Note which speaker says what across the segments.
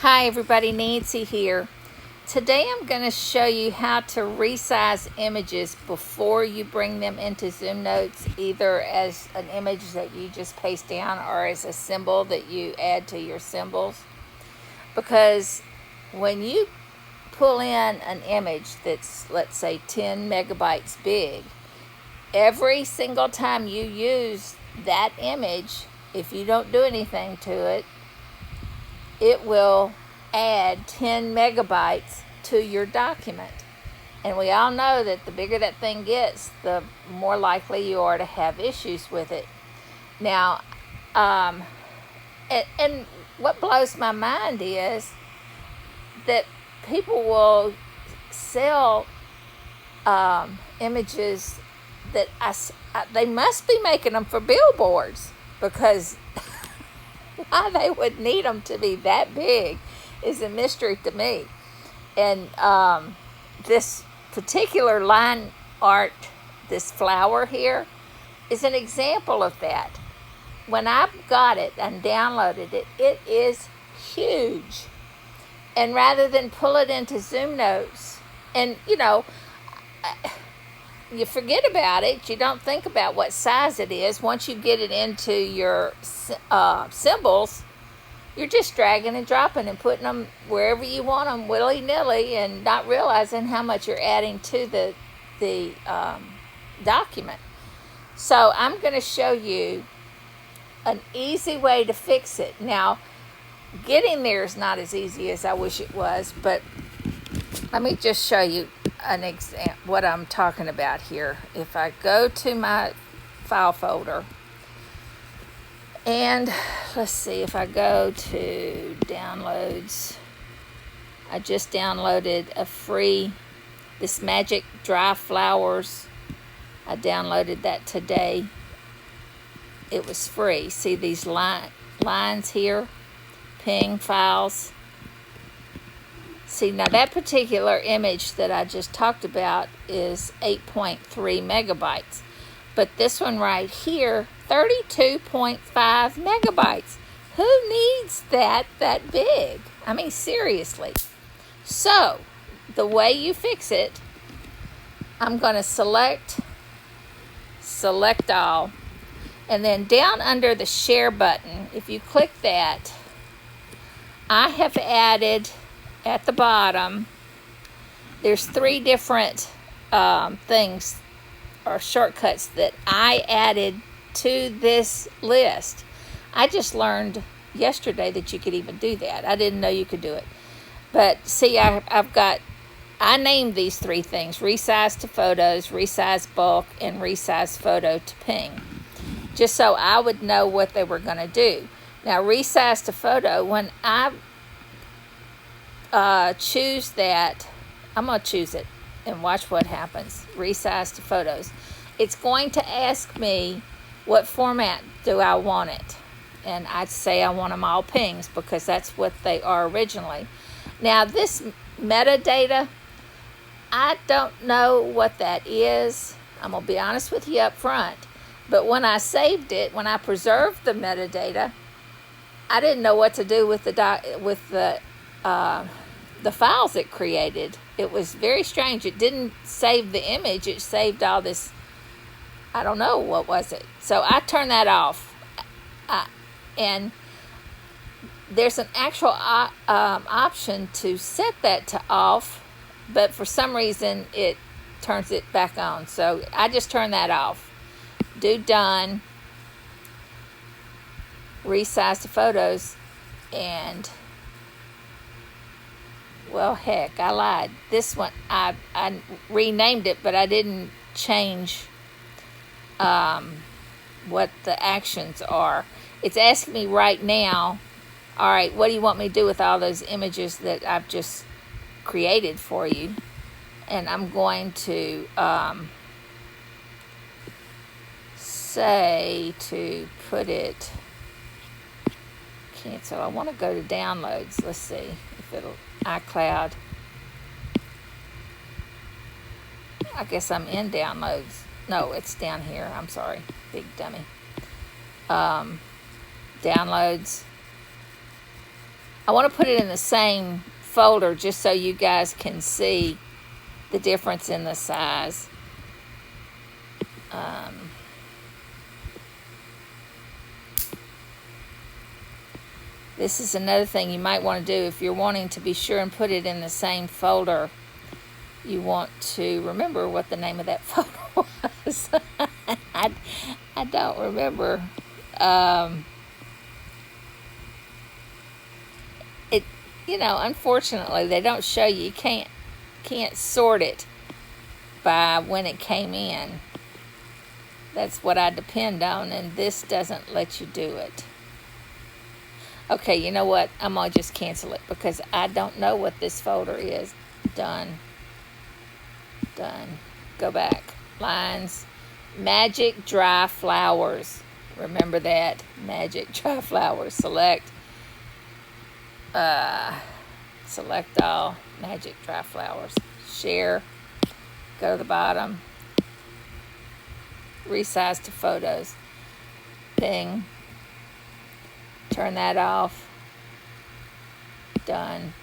Speaker 1: Hi everybody, Nancy here. Today I'm going to show you how to resize images before you bring them into Zoom Notes, either as an image that you just paste down or as a symbol that you add to your symbols. Because when you pull in an image that's, let's say, 10 megabytes big, every single time you use that image, if you don't do anything to it, it will add 10 megabytes to your document. And we all know that the bigger that thing gets, the more likely you are to have issues with it. Now, and what blows my mind is that people will sell images that they must be making them for billboards, because why they would need them to be that big is a mystery to me. And this particular line art, this flower here, is an example of that. When I got it and downloaded it, it is huge. And rather than pull it into Zoom Notes, and you forget about it, you don't think about what size it is. Once you get it into your symbols, you're just dragging and dropping and putting them wherever you want them, willy-nilly, and not realizing how much you're adding to the document. So I'm going to show you an easy way to fix it. Now, getting there is not as easy as I wish it was, but let me just show you an example what I'm talking about here. If I go to my file folder, and let's see, if I go to downloads, I just downloaded this Magic Dry Flowers. I downloaded that today. It was free. See these lines here? Ping files. See, now that particular image that I just talked about is 8.3 megabytes. But this one right here, 32.5 megabytes. Who needs that big? I mean, seriously. So, the way you fix it, I'm going to select all. And then down under the share button, if you click that, I have added at the bottom, there's 3 different things or shortcuts that I added to this list. I just learned yesterday that you could even do that. I didn't know you could do it. But see, I named these 3 things: resize to photos, resize bulk, and resize photo to ping, just so I would know what they were going to do. Now, resize to photo, when I choose that, I'm going to choose it and watch what happens. Resize to photos. It's going to ask me what format do I want it. And I'd say I want them all pings because that's what they are originally. Now this metadata, I don't know what that is. I'm going to be honest with you up front. But when I saved it, when I preserved the metadata, I didn't know what to do with the files it created. It was very strange. It didn't save the image. It saved all this, I don't know, what was it? So I turned that off. And there's an actual option to set that to off, but for some reason it turns it back on. So I just turned that off. Do done. Resize to photos, and well, heck, I lied. This one, I renamed it, but I didn't change what the actions are. It's asking me right now, all right, what do you want me to do with all those images that I've just created for you? And I'm going to say to put it, cancel. I want to go to downloads. Let's see if it'll, iCloud. I guess I'm in downloads. No, it's down here. I'm sorry. Big dummy. Downloads. I want to put it in the same folder just so you guys can see the difference in the size. This is another thing you might want to do if you're wanting to be sure and put it in the same folder. You want to remember what the name of that folder was. I don't remember. Unfortunately, they don't show you. You can't sort it by when it came in. That's what I depend on, and this doesn't let you do it. Okay, you know what? I'm going to just cancel it because I don't know what this folder is. Done. Go back. Lines. Magic Dry Flowers. Remember that. Magic Dry Flowers. Select all. Magic Dry Flowers. Share. Go to the bottom. Resize to photos. Ping. Turn that off. Done.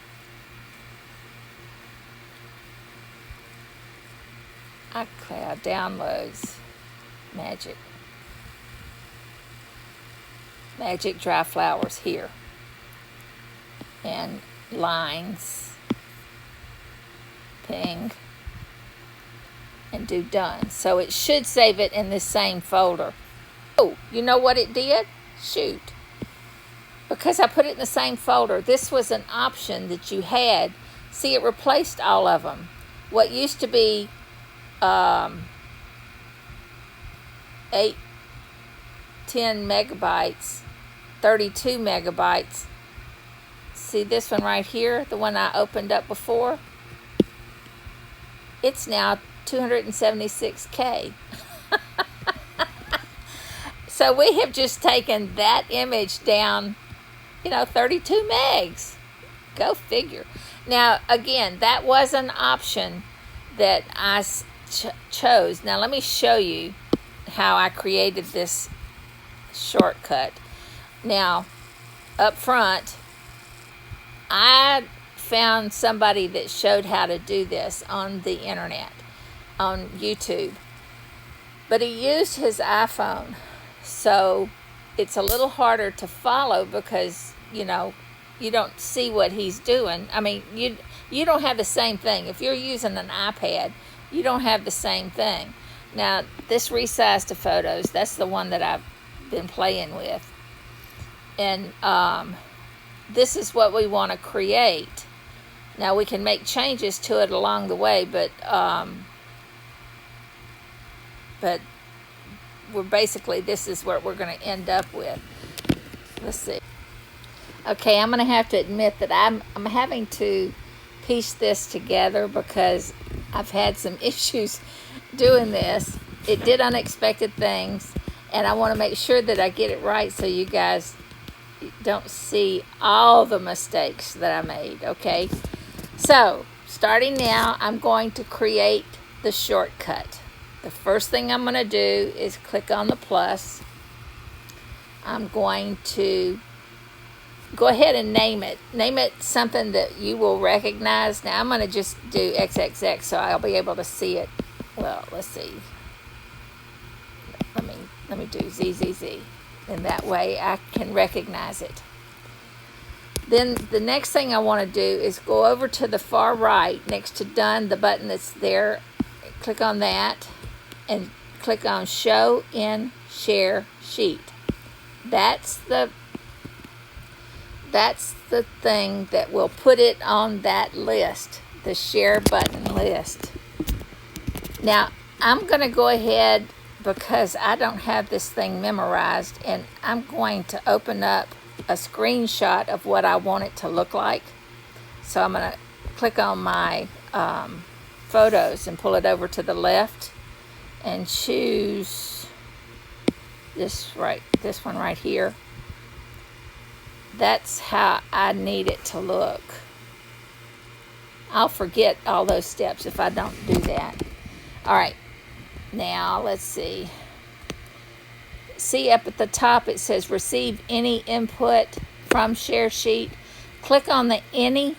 Speaker 1: iCloud downloads. Magic Dry Flowers here. And lines. Ping. And do done. So it should save it in the same folder. Oh, you know what it did? Shoot. Because I put it in the same folder, this was an option that you had. See, it replaced all of them. What used to be 8, 10 megabytes, 32 megabytes. See this one right here, the one I opened up before? It's now 276K. So we have just taken that image down, 32 megs. Go figure. Now, again, that was an option that I chose. Now, let me show you how I created this shortcut. Now, up front, I found somebody that showed how to do this on the internet, on YouTube. But he used his iPhone. So it's a little harder to follow because, you don't see what he's doing. I mean, you don't have the same thing. If you're using an iPad, you don't have the same thing. Now, this Resize to photos, that's the one that I've been playing with. And this is what we want to create. Now, we can make changes to it along the way, but we're basically, this is what we're going to end up with. Let's see. Okay, I'm going to have to admit that I'm having to piece this together because I've had some issues doing this. It did unexpected things, and I want to make sure that I get it right so you guys don't see all the mistakes that I made, okay? So, starting now, I'm going to create the shortcut. The first thing I'm going to do is click on the plus. I'm going to go ahead and name it. Name it something that you will recognize. Now, I'm going to just do XXX so I'll be able to see it. Well, let's see. Let me do ZZZ. And that way I can recognize it. Then the next thing I want to do is go over to the far right next to done, the button that's there. Click on that and click on show in share sheet. That's the thing that will put it on that list, the share button list. Now, I'm going to go ahead because I don't have this thing memorized, and I'm going to open up a screenshot of what I want it to look like. So I'm going to click on my photos and pull it over to the left and choose this one right here. That's how I need it to look. I'll forget all those steps if I don't do that. All right, now let's see. See up at the top it says receive any input from share sheet. click on the any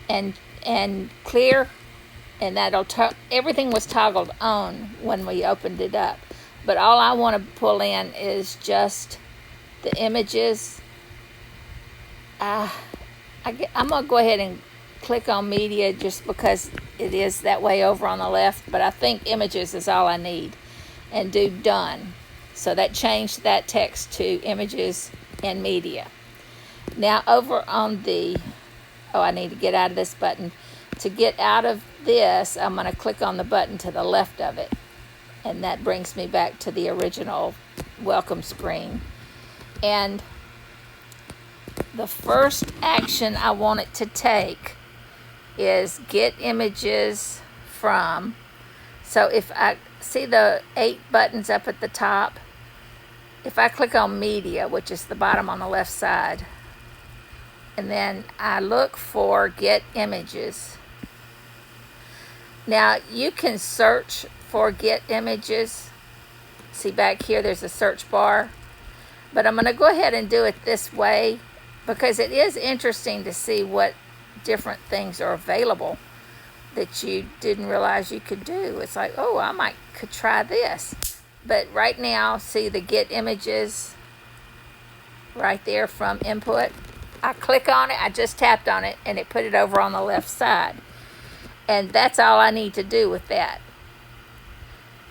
Speaker 1: and clear, and that'll everything was toggled on when we opened it up. But all I want to pull in is just the images. I'm going to go ahead and click on media just because it is that way over on the left, but I think images is all I need, and do done. So that changed that text to images and media. Now over on the, I need to get out of this button. To get out of this, I'm going to click on the button to the left of it, and that brings me back to the original welcome screen. And the first action I want it to take is get images from. So if I see the 8 buttons up at the top, if I click on media, which is the bottom on the left side, and then I look for get images. Now you can search for get images. See back here there's a search bar, but I'm going to go ahead and do it this way because it is interesting to see what different things are available that you didn't realize you could do. It's like, oh, could try this. But right now, see the get images right there from input. I click on it, I just tapped on it, and it put it over on the left side. And that's all I need to do with that.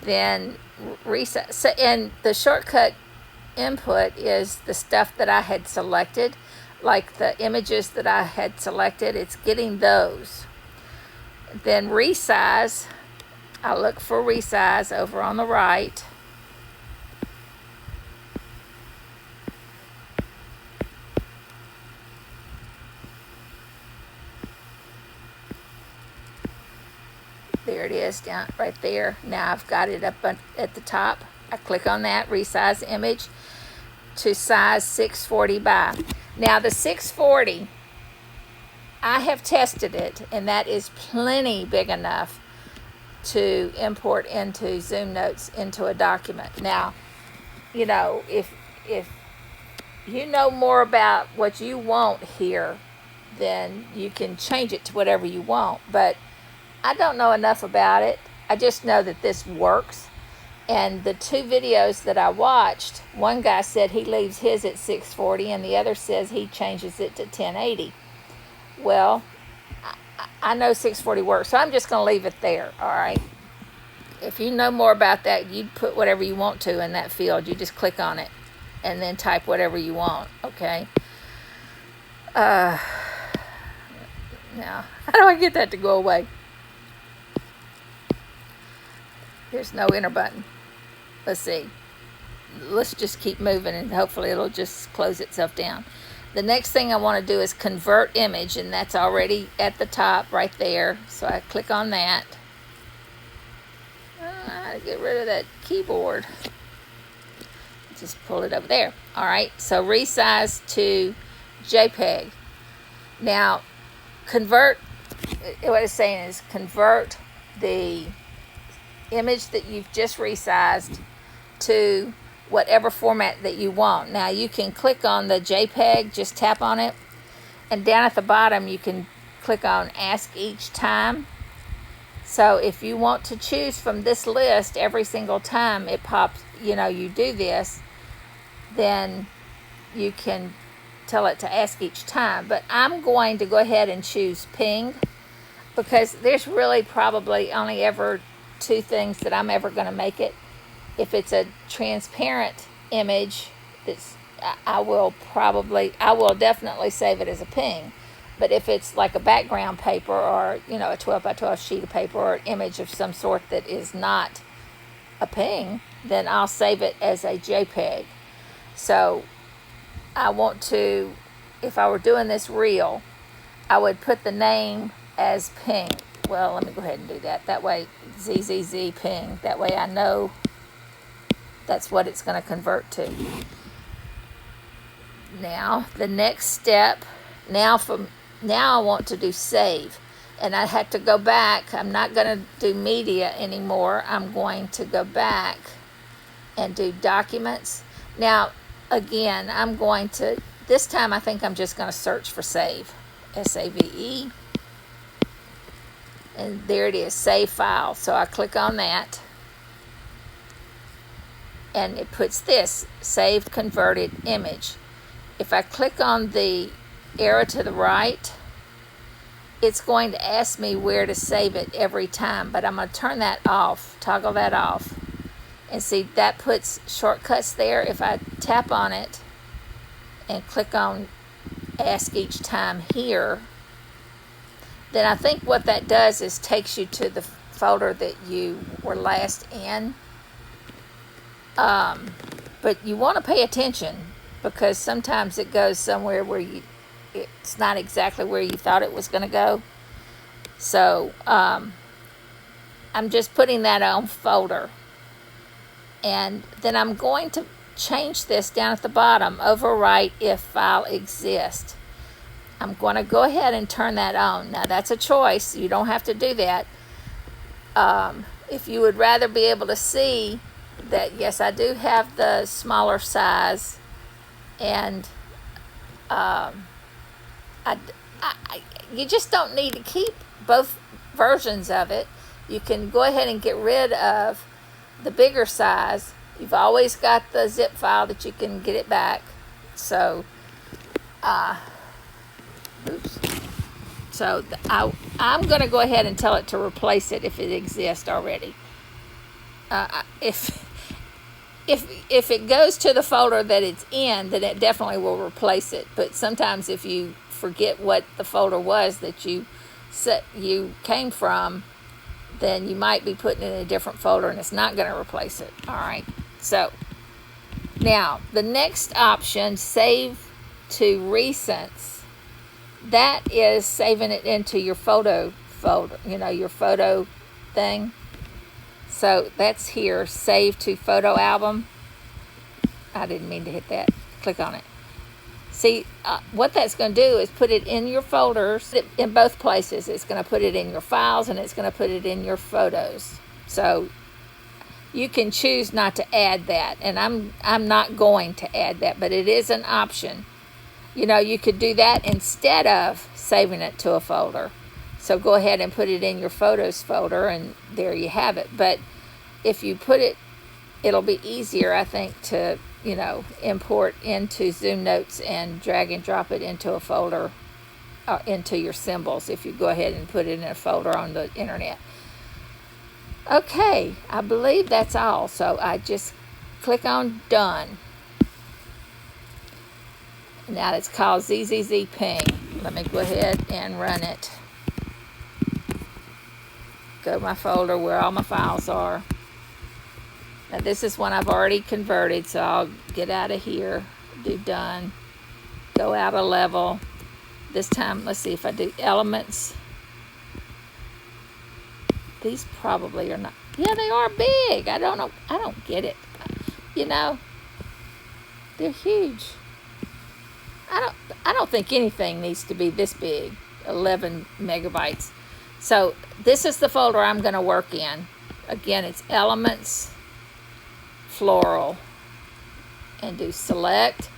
Speaker 1: Then reset. So, and the shortcut input is the stuff that I had selected, like the images that I had selected. It's getting those. Then resize. I look for resize over on the right. There it is, down right there. Now I've got it up at the top. I click on that, resize image to size 640 by. Now the 640, I have tested it, and that is plenty big enough to import into Zoom Notes into a document. Now, you know, if you know more about what you want here, then you can change it to whatever you want. But I don't know enough about it. I just know that this works. And the 2 videos that I watched, one guy said he leaves his at 640 and the other says he changes it to 1080. Well, I know 640 works, so I'm just going to leave it there, all right? If you know more about that, you put whatever you want to in that field. You just click on it and then type whatever you want, okay? Now, how do I get that to go away? There's no enter button. Let's see. Let's just keep moving and hopefully it'll just close itself down. The next thing I want to do is convert image, and that's already at the top right there. So I click on that. I get rid of that keyboard. Just pull it over there. All right, so resize to JPEG. Now, convert, what it's saying is convert the image that you've just resized to whatever format that you want. Now you can click on the JPEG, just tap on it, and down at the bottom you can click on ask each time. So if you want to choose from this list every single time it pops, you know, you do this, then you can tell it to ask each time. But I'm going to go ahead and choose ping because there's really probably only ever 2 things that I'm ever going to make it. If it's a transparent image, I will definitely save it as a ping. But if it's like a background paper or, you know, a 12 by 12 sheet of paper or an image of some sort that is not a ping, then I'll save it as a JPEG. So I want to, if I were doing this reel, I would put the name as ping. Well, let me go ahead and do that. That way, ZZZ ping. That way I know that's what it's going to convert to. Now, the next step, now I want to do save. And I have to go back. I'm not going to do media anymore. I'm going to go back and do documents. Now, again, I'm going to this time I think I'm just going to search for save, S-A-V-E, and there it is, save file. So I click on that, and it puts this, saved converted image. If I click on the arrow to the right, it's going to ask me where to save it every time, but I'm going to turn that off, toggle that off. And see, that puts shortcuts there. If I tap on it and click on ask each time here, then I think what that does is takes you to the folder that you were last in. But you want to pay attention, because sometimes it goes somewhere where it's not exactly where you thought it was going to go. So I'm just putting that on folder. And then I'm going to change this down at the bottom, overwrite if file exists. I'm going to go ahead and turn that on. Now that's a choice. You don't have to do that. If you would rather be able to see that, yes, I do have the smaller size, and you just don't need to keep both versions of it. You can go ahead and get rid of the bigger size. You've always got the zip file that you can get it back. So, oops. So I'm going to go ahead and tell it to replace it if it exists already. If it goes to the folder that it's in, then it definitely will replace it. But sometimes if you forget what the folder was that you came from, then you might be putting it in a different folder and it's not going to replace it. All right. So now the next option, save to recents, that is saving it into your photo folder, your photo thing. So that's here, save to photo album. I didn't mean to hit that. Click on it. See, what that's going to do is put it in your folders in both places. It's going to put it in your files, and it's going to put it in your photos. So you can choose not to add that, and I'm not going to add that, but it is an option. You could do that instead of saving it to a folder. So go ahead and put it in your photos folder, and there you have it. But if you put it, it'll be easier, I think, to import into Zoom Notes and drag and drop it into a folder, into your symbols, if you go ahead and put it in a folder on the internet. Okay, I believe that's all. So I just click on done. Now it's called ZZZ Ping. Let me go ahead and run it. Go to my folder where all my files are. Now this is one I've already converted, so I'll get out of here, do done, go out a level. This time, let's see if I do elements. These probably are not, yeah, they are big. I don't know, I don't get it. They're huge. I don't think anything needs to be this big, 11 megabytes. So this is the folder I'm going to work in. Again, it's elements, floral, and do select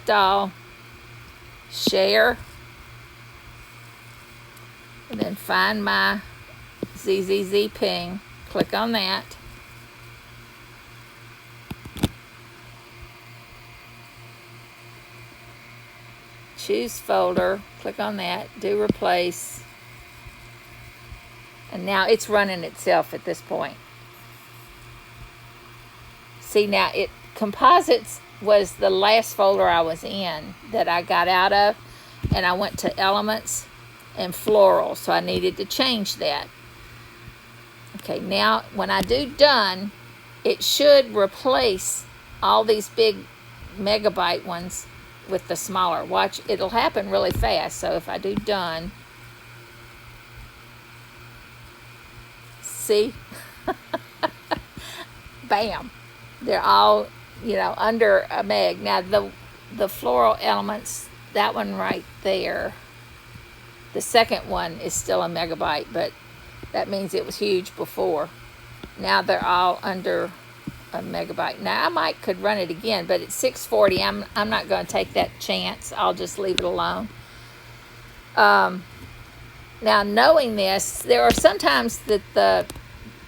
Speaker 1: all, share, and then find my ZZZ ping, click on that. Choose folder, click on that, do replace, and now it's running itself at this point. See, now composites was the last folder I was in that I got out of, and I went to elements and floral, so I needed to change that. Okay, now when I do done, it should replace all these big megabyte ones with the smaller. Watch, it'll happen really fast. So if I do done, see, bam, they're all under a meg. Now the floral elements, that one right there, the second one is still a megabyte, but that means it was huge before. Now they're all under a megabyte. Now I might could run it again, but at 640, I'm not going to take that chance. I'll just leave it alone. Now knowing this, there are sometimes that the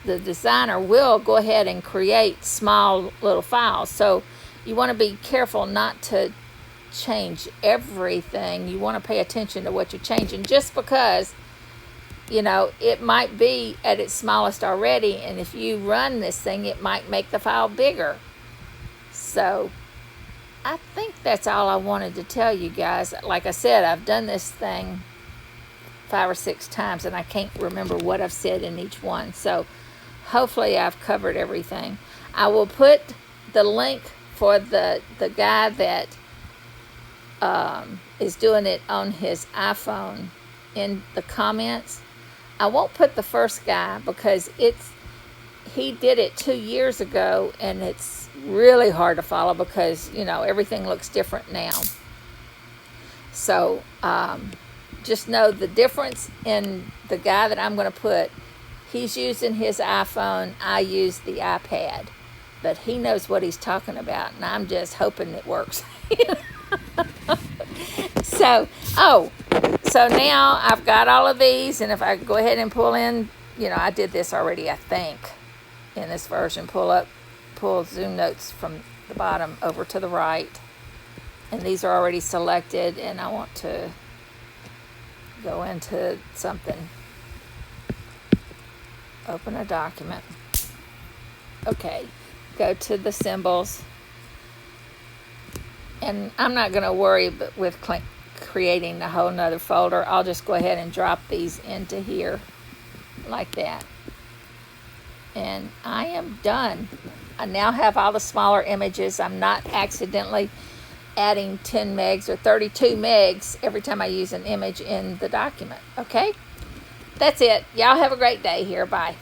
Speaker 1: designer will go ahead and create small little files. So you want to be careful not to change everything. You want to pay attention to what you're changing, just because, you know, it might be at its smallest already, and if you run this thing, it might make the file bigger. So I think that's all I wanted to tell you guys. Like I said, I've done this thing 5 or 6 times, and I can't remember what I've said in each one. So hopefully I've covered everything. I will put the link for the guy that is doing it on his iPhone in the comments. I won't put the first guy because he did it 2 years ago, and it's really hard to follow because, you know, everything looks different now. So just know the difference in the guy that I'm going to put. He's using his iPhone. I use the iPad. But he knows what he's talking about, and I'm just hoping it works. So now I've got all of these, and if I go ahead and pull in, you know, I did this already, I think, in this version. Pull Zoom Notes from the bottom over to the right. And these are already selected, and I want to go into something. Open a document. Okay, go to the symbols. And I'm not going to worry with creating a whole nother folder. I'll just go ahead and drop these into here like that. And I am done. I now have all the smaller images. I'm not accidentally adding 10 megs or 32 megs every time I use an image in the document. Okay? That's it. Y'all have a great day here. Bye.